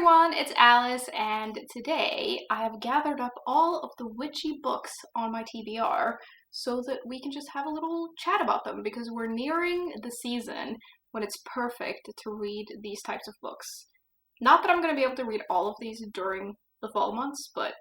everyone, it's Alice, and today I have gathered up all of the witchy books on my TBR so that we can just have a little chat about them because we're nearing the season when it's perfect to read these types of books. Not that I'm going to be able to read all of these during the fall months, but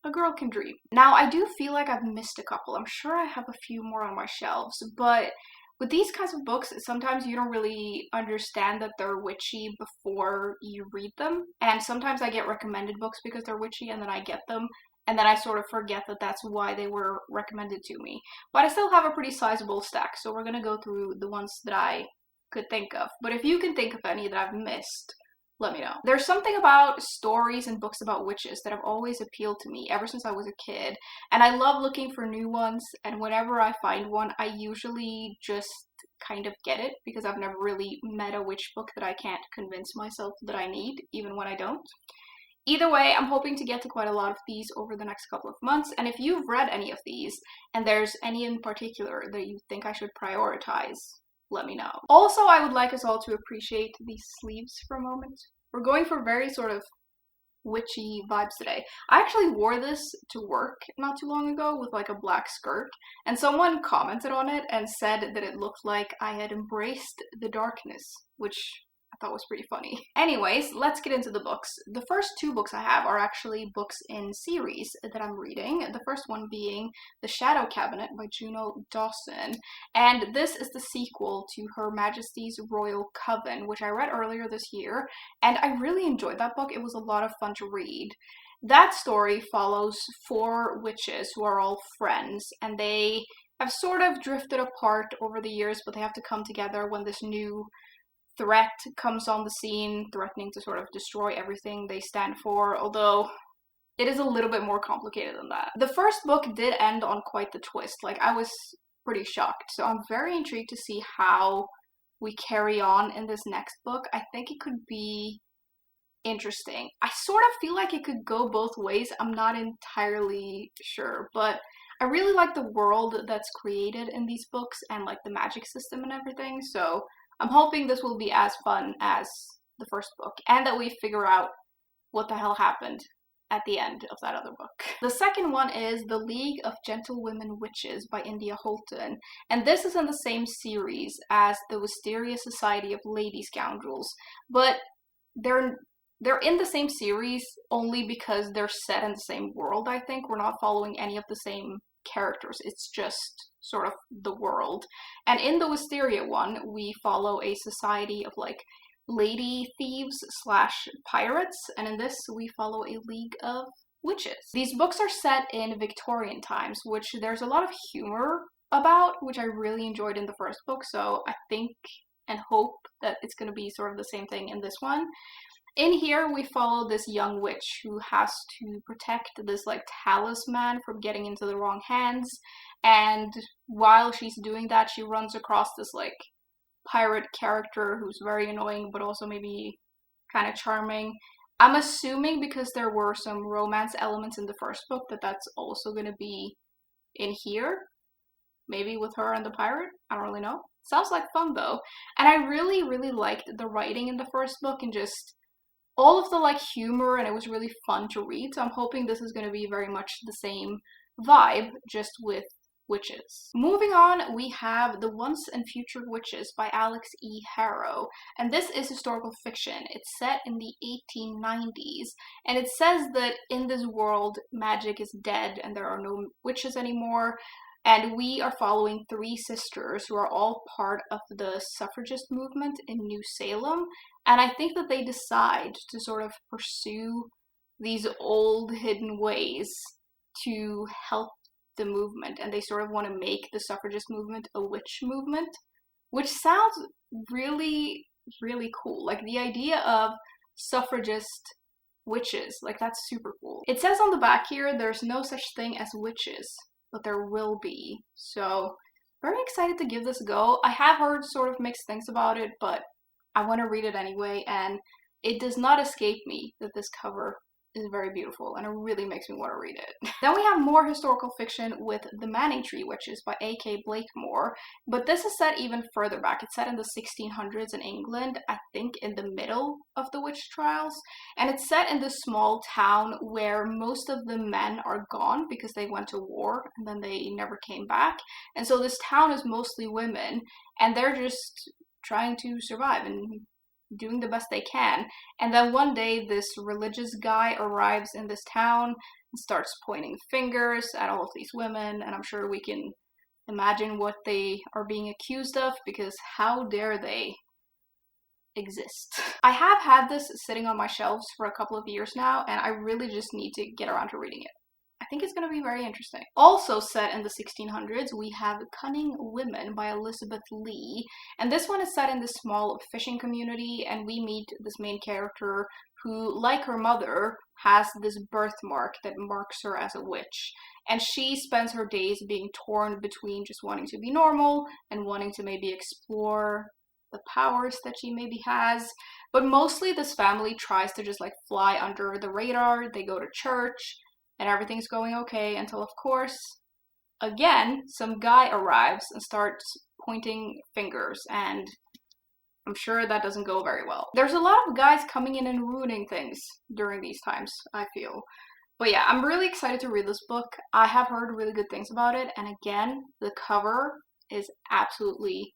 a girl can dream. Now, I do feel like I've missed a couple. I'm sure I have a few more on my shelves, but with these kinds of books, sometimes you don't really understand that they're witchy before you read them. And sometimes I get recommended books because they're witchy and then I get them. And then I sort of forget that that's why they were recommended to me. But I still have a pretty sizable stack, so we're going to go through the ones that I could think of. But if you can think of any that I've missed, let me know. There's something about stories and books about witches that have always appealed to me ever since I was a kid, and I love looking for new ones, and whenever I find one, I usually just kind of get it because I've never really met a witch book that I can't convince myself that I need, even when I don't. Either way, I'm hoping to get to quite a lot of these over the next couple of months, and if you've read any of these, and there's any in particular that you think I should prioritize, let me know. Also, I would like us all to appreciate these sleeves for a moment. We're going for very sort of witchy vibes today. I actually wore this to work not too long ago with like a black skirt, and someone commented on it and said that it looked like I had embraced the darkness, which I thought was pretty funny. Anyways, let's get into the books. The first two books I have are actually books in series that I'm reading. The first one being The Shadow Cabinet by Juno Dawson, and this is the sequel to Her Majesty's Royal Coven, which I read earlier this year, and I really enjoyed that book. It was a lot of fun to read. That story follows four witches who are all friends, and they have sort of drifted apart over the years, but they have to come together when this new threat comes on the scene, threatening to sort of destroy everything they stand for, although it is a little bit more complicated than that. The first book did end on quite the twist. Like, I was pretty shocked, so I'm very intrigued to see how we carry on in this next book. I think it could be interesting. I sort of feel like it could go both ways. I'm not entirely sure, but I really like the world that's created in these books and like the magic system and everything, so I'm hoping this will be as fun as the first book, and that we figure out what the hell happened at the end of that other book. The second one is The League of Gentlewomen Witches by India Holton, and this is in the same series as The Wisteria Society of Lady Scoundrels, but they're in the same series only because they're set in the same world, I think. We're not following any of the same characters, it's just sort of the world. And in the Wisteria one, we follow a society of like lady thieves slash pirates, and in this we follow a league of witches. These books are set in Victorian times, which there's a lot of humor about, which I really enjoyed in the first book, so I think and hope that it's going to be sort of the same thing in this one. In here, we follow this young witch who has to protect this, like, talisman from getting into the wrong hands, and while she's doing that, she runs across this, like, pirate character who's very annoying, but also maybe kind of charming. I'm assuming because there were some romance elements in the first book that that's also going to be in here, maybe with her and the pirate, I don't really know. Sounds like fun, though, and I really, really liked the writing in the first book and just all of the like humor, and it was really fun to read, so I'm hoping this is going to be very much the same vibe, just with witches. Moving on, we have The Once and Future Witches by Alix E. Harrow, and this is historical fiction. It's set in the 1890s, and it says that in this world, magic is dead and there are no witches anymore, and we are following three sisters who are all part of the suffragist movement in New Salem, and I think that they decide to sort of pursue these old hidden ways to help the movement, and they sort of want to make the suffragist movement a witch movement, which sounds really, really cool. Like, the idea of suffragist witches, like, that's super cool. It says on the back here, there's no such thing as witches, but there will be. So, very excited to give this a go. I have heard sort of mixed things about it, but I want to read it anyway, and it does not escape me that this cover is very beautiful, and it really makes me want to read it. Then we have more historical fiction with The Manningtree Witches by A.K. Blakemoore, but this is set even further back. It's set in the 1600s in England, I think in the middle of the witch trials, and it's set in this small town where most of the men are gone because they went to war and then they never came back, and so this town is mostly women, and they're just trying to survive and doing the best they can. And then one day this religious guy arrives in this town and starts pointing fingers at all of these women, and I'm sure we can imagine what they are being accused of, because how dare they exist. I have had this sitting on my shelves for a couple of years now, and I really just need to get around to reading it. I think it's going to be very interesting. Also set in the 1600s, we have Cunning Women by Elizabeth Lee, and this one is set in this small fishing community, and we meet this main character who, like her mother, has this birthmark that marks her as a witch, and she spends her days being torn between just wanting to be normal and wanting to maybe explore the powers that she maybe has. But mostly this family tries to just like fly under the radar. They go to church and everything's going okay until, of course, again, some guy arrives and starts pointing fingers, and I'm sure that doesn't go very well. There's a lot of guys coming in and ruining things during these times, I feel. But yeah, I'm really excited to read this book. I have heard really good things about it, and again, the cover is absolutely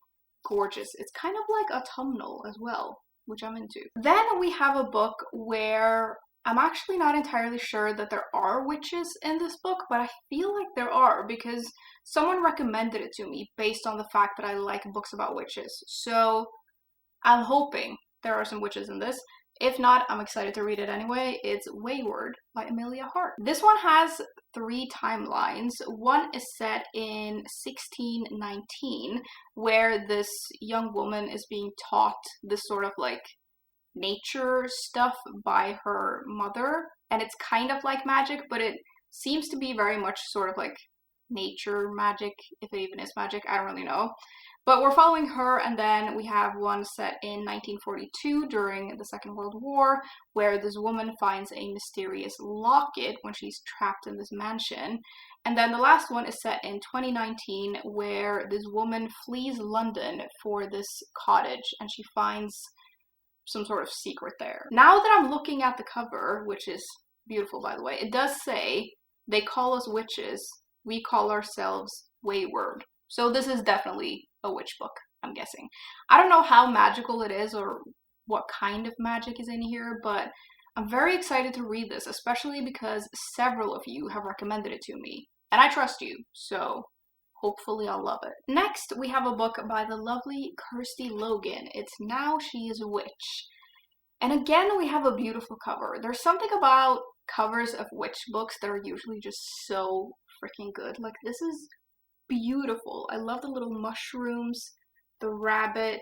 gorgeous. It's kind of like autumnal as well, which I'm into. Then we have a book where I'm actually not entirely sure that there are witches in this book, but I feel like there are because someone recommended it to me based on the fact that I like books about witches. So I'm hoping there are some witches in this. If not, I'm excited to read it anyway. It's Weyward by Emilie Hart. This one has 3 timelines. One is set in 1619, where this young woman is being taught this sort of like nature stuff by her mother, and it's kind of like magic, but it seems to be very much sort of like nature magic, if it even is magic, I don't really know. But we're following her, and then we have one set in 1942 during the Second World War, where this woman finds a mysterious locket when she's trapped in this mansion. And then the last one is set in 2019, where this woman flees London for this cottage, and she finds some sort of secret there. Now that I'm looking at the cover, which is beautiful by the way, it does say, "They call us witches, we call ourselves Weyward." So this is definitely a witch book, I'm guessing. I don't know how magical it is or what kind of magic is in here, but I'm very excited to read this, especially because several of you have recommended it to me, and I trust you, so hopefully I'll love it. Next, we have a book by the lovely Kirsty Logan. It's Now She Is a Witch. And again, we have a beautiful cover. There's something about covers of witch books that are usually just so freaking good. Like, this is beautiful. I love the little mushrooms, the rabbit,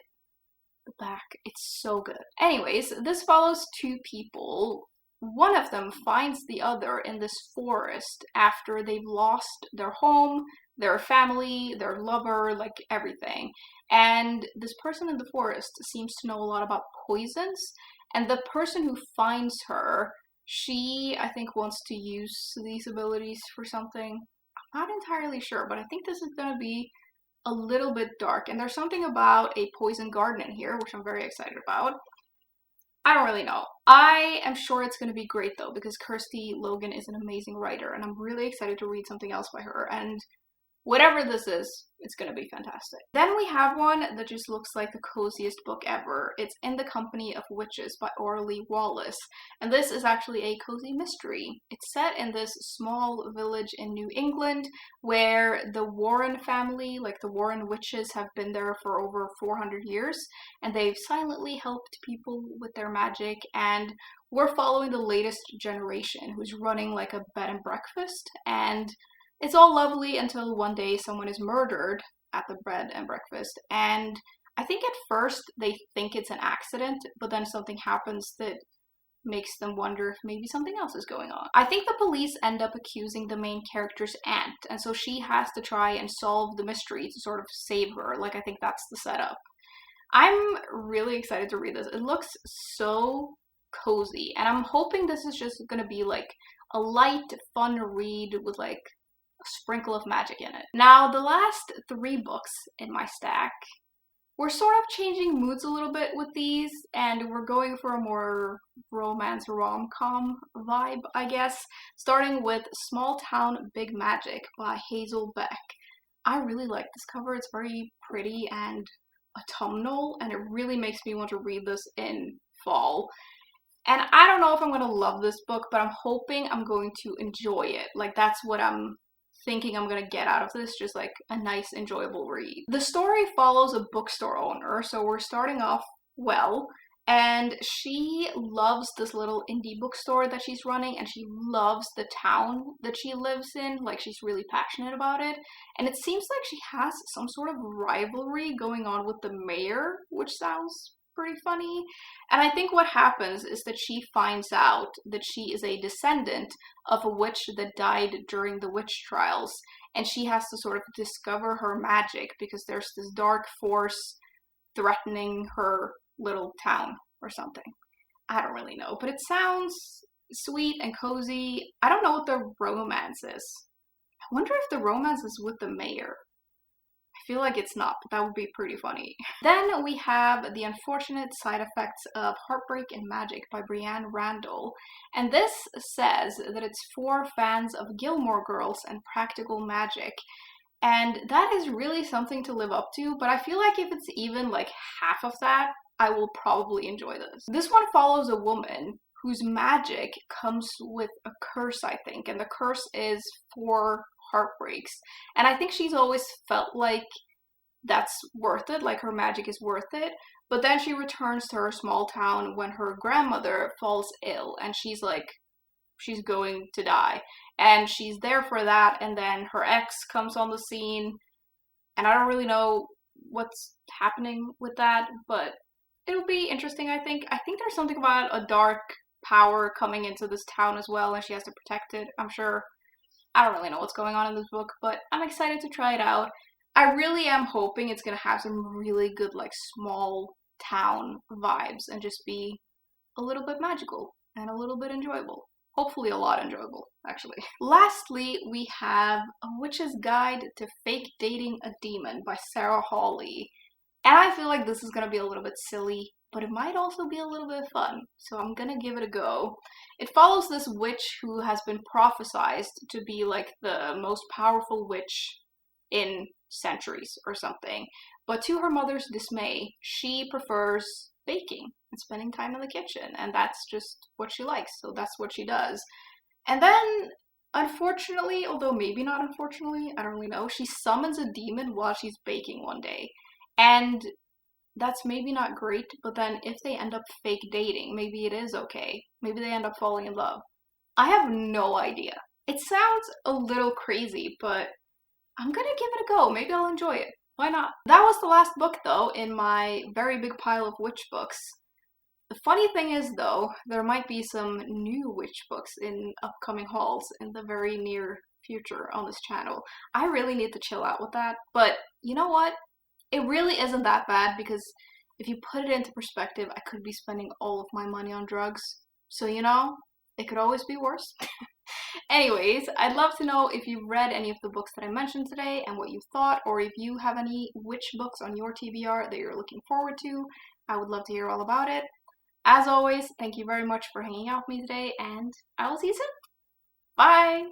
the back. It's so good. Anyways, this follows 2 people. One of them finds the other in this forest after they've lost their home, their family, their lover, like everything. And this person in the forest seems to know a lot about poisons, and the person who finds her, she, I think, wants to use these abilities for something. I'm not entirely sure, but I think this is going to be a little bit dark, and there's something about a poison garden in here, which I'm very excited about. I don't really know. I am sure it's going to be great though, because Kirsty Logan is an amazing writer, and I'm really excited to read something else by her, and whatever this is, it's going to be fantastic. Then we have one that just looks like the coziest book ever. It's In the Company of Witches by Auralee Wallace, and this is actually a cozy mystery. It's set in this small village in New England where the Warren family, like the Warren witches, have been there for over 400 years, and they've silently helped people with their magic, and we're following the latest generation who's running like a bed and breakfast, and it's all lovely until one day someone is murdered at the bed and breakfast, and I think at first they think it's an accident, but then something happens that makes them wonder if maybe something else is going on. I think the police end up accusing the main character's aunt, and so she has to try and solve the mystery to sort of save her. Like, I think that's the setup. I'm really excited to read this. It looks so cozy. And I'm hoping this is just gonna be like a light, fun read with like a sprinkle of magic in it. Now, the last 3 books in my stack, we're sort of changing moods a little bit with these, and we're going for a more romance rom-com vibe, I guess, starting with Small Town Big Magic by Hazel Beck. I really like this cover. It's very pretty and autumnal, and it really makes me want to read this in fall. And I don't know if I'm going to love this book, but I'm hoping I'm going to enjoy it. Like, that's what I'm thinking I'm gonna get out of this, just like a nice, enjoyable read. The story follows a bookstore owner, so we're starting off well, and she loves this little indie bookstore that she's running, and she loves the town that she lives in. Like, she's really passionate about it, and it seems like she has some sort of rivalry going on with the mayor, which sounds pretty funny. And I think what happens is that she finds out that she is a descendant of a witch that died during the witch trials, and she has to sort of discover her magic because there's this dark force threatening her little town or something. I don't really know, but it sounds sweet and cozy. I don't know what the romance is. I wonder if the romance is with the mayor. I feel like it's not, but that would be pretty funny. Then we have The Unfortunate Side Effects of Heartbreak and Magic by Breanne Randall. And this says that it's for fans of Gilmore Girls and practical magic. And that is really something to live up to, but I feel like if it's even like half of that, I will probably enjoy this. This one follows a woman whose magic comes with a curse, I think, and the curse is for heartbreaks. And I think she's always felt like that's worth it, like her magic is worth it. But then she returns to her small town when her grandmother falls ill, and she's like, she's going to die. And she's there for that, and then her ex comes on the scene, and I don't really know what's happening with that, but it'll be interesting, I think. I think there's something about a dark power coming into this town as well, and she has to protect it, I'm sure. I don't really know what's going on in this book, but I'm excited to try it out. I really am hoping it's going to have some really good, like, small town vibes and just be a little bit magical and a little bit enjoyable. Hopefully a lot enjoyable, actually. Lastly, we have A Witch's Guide to Fake Dating a Demon by Sarah Hawley. And I feel like this is going to be a little bit silly, but it might also be a little bit fun, so I'm gonna give it a go. It follows this witch who has been prophesized to be like the most powerful witch in centuries or something, but to her mother's dismay, she prefers baking and spending time in the kitchen, and that's just what she likes, so that's what she does. And then, unfortunately, although maybe not unfortunately, I don't really know, she summons a demon while she's baking one day, and that's maybe not great, but then if they end up fake dating, maybe it is okay. Maybe they end up falling in love. I have no idea. It sounds a little crazy, but I'm gonna give it a go. Maybe I'll enjoy it. Why not? That was the last book, though, in my very big pile of witch books. The funny thing is, though, there might be some new witch books in upcoming hauls in the very near future on this channel. I really need to chill out with that, but you know what? It really isn't that bad, because if you put it into perspective, I could be spending all of my money on drugs. So, you know, it could always be worse. Anyways, I'd love to know if you've read any of the books that I mentioned today and what you thought, or if you have any witch books on your TBR that you're looking forward to. I would love to hear all about it. As always, thank you very much for hanging out with me today, and I will see you soon. Bye!